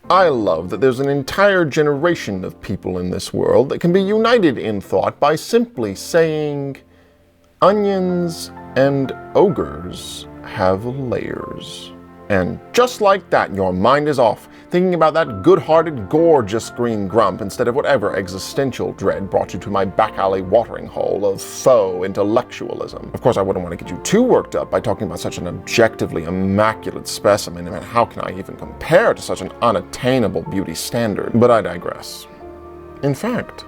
I love that there's an entire generation of people in this world that can be united in thought by simply saying, onions and ogres have layers. And just like that, your mind is off, thinking about that good-hearted, gorgeous green grump instead of whatever existential dread brought you to my back-alley watering hole of faux intellectualism. Of course, I wouldn't want to get you too worked up by talking about such an objectively immaculate specimen, and how can I even compare to such an unattainable beauty standard? But I digress. In fact,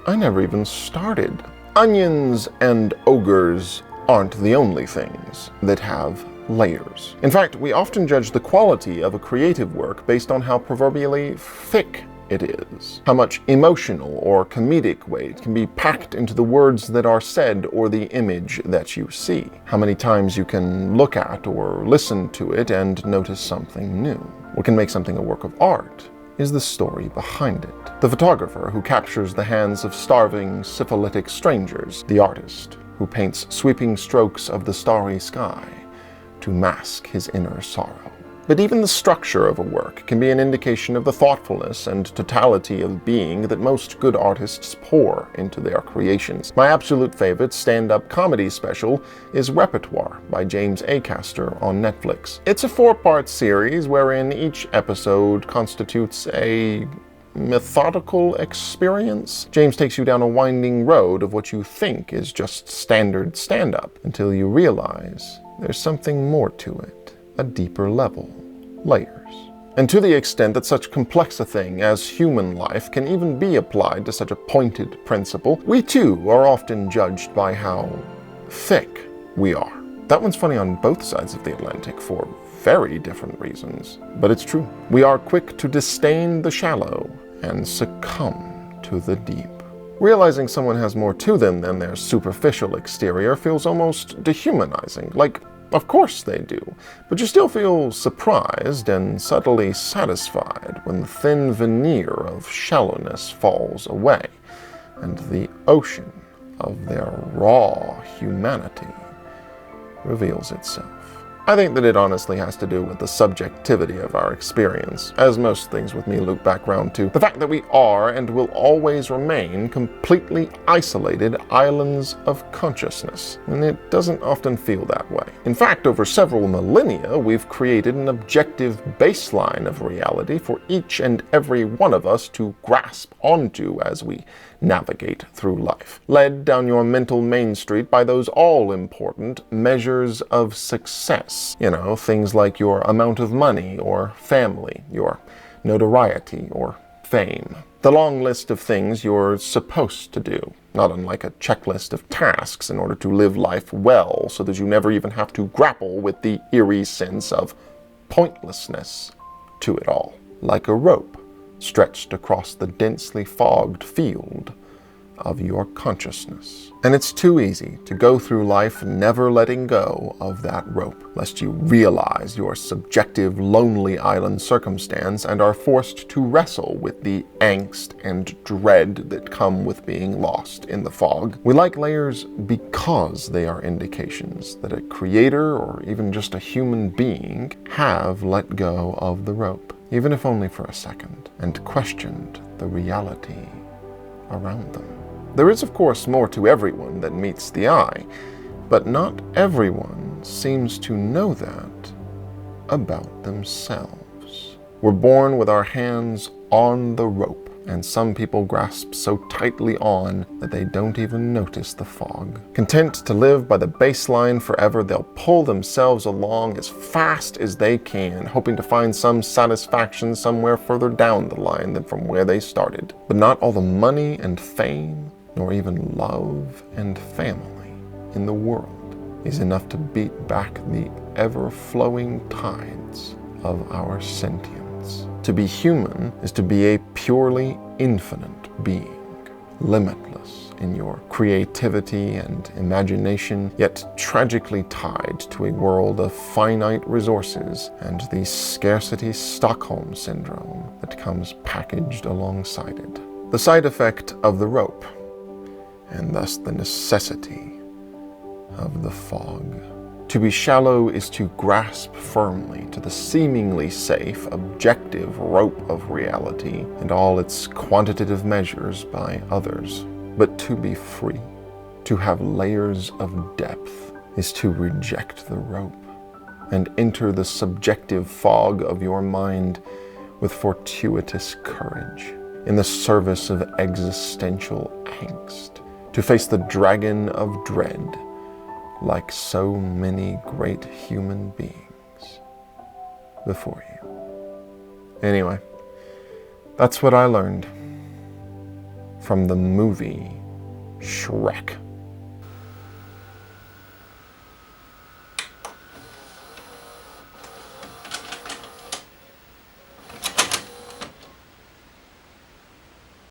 I never even started. Onions and ogres aren't the only things that have layers. In fact, we often judge the quality of a creative work based on how proverbially thick it is, how much emotional or comedic weight can be packed into the words that are said or the image that you see, how many times you can look at or listen to it and notice something new. What can make something a work of art is the story behind it. The photographer who captures the hands of starving, syphilitic strangers, the artist who paints sweeping strokes of the starry sky to mask his inner sorrow. But even the structure of a work can be an indication of the thoughtfulness and totality of being that most good artists pour into their creations. My absolute favorite stand-up comedy special is Repertoire by James Acaster on Netflix. It's a 4-part series wherein each episode constitutes a methodical experience. James takes you down a winding road of what you think is just standard stand-up until you realize there's something more to it, a deeper level, layers. And to the extent that such complex a thing as human life can even be applied to such a pointed principle, we too are often judged by how thick we are. That one's funny on both sides of the Atlantic for very different reasons, but it's true. We are quick to disdain the shallow and succumb to the deep. Realizing someone has more to them than their superficial exterior feels almost dehumanizing. Like, of course they do, but you still feel surprised and subtly satisfied when the thin veneer of shallowness falls away and the ocean of their raw humanity reveals itself. I think that it honestly has to do with the subjectivity of our experience, as most things with me loop back round to the fact that we are and will always remain completely isolated islands of consciousness, and it doesn't often feel that way. In fact, over several millennia, we've created an objective baseline of reality for each and every one of us to grasp onto as we navigate through life, led down your mental main street by those all-important measures of success. You know, things like your amount of money or family, your notoriety or fame. The long list of things you're supposed to do, not unlike a checklist of tasks in order to live life well so that you never even have to grapple with the eerie sense of pointlessness to it all. Like a rope stretched across the densely fogged field of your consciousness. And it's too easy to go through life never letting go of that rope, lest you realize your subjective lonely island circumstance and are forced to wrestle with the angst and dread that come with being lost in the fog. We like layers because they are indications that a creator or even just a human being have let go of the rope, even if only for a second, and questioned the reality around them. There is, of course, more to everyone than meets the eye, but not everyone seems to know that about themselves. We're born with our hands on the rope, and some people grasp so tightly on that they don't even notice the fog. Content to live by the baseline forever, they'll pull themselves along as fast as they can, hoping to find some satisfaction somewhere further down the line than from where they started. But not all the money and fame, nor even love and family in the world is enough to beat back the ever-flowing tides of our sentience. To be human is to be a purely infinite being, limitless in your creativity and imagination, yet tragically tied to a world of finite resources and the scarcity Stockholm syndrome that comes packaged alongside it. The side effect of the rope, and thus the necessity of the fog. To be shallow is to grasp firmly to the seemingly safe, objective rope of reality and all its quantitative measures by others. But to be free, to have layers of depth, is to reject the rope and enter the subjective fog of your mind with fortuitous courage, in the service of existential angst, to face the dragon of dread like so many great human beings before you. Anyway, that's what I learned from the movie Shrek.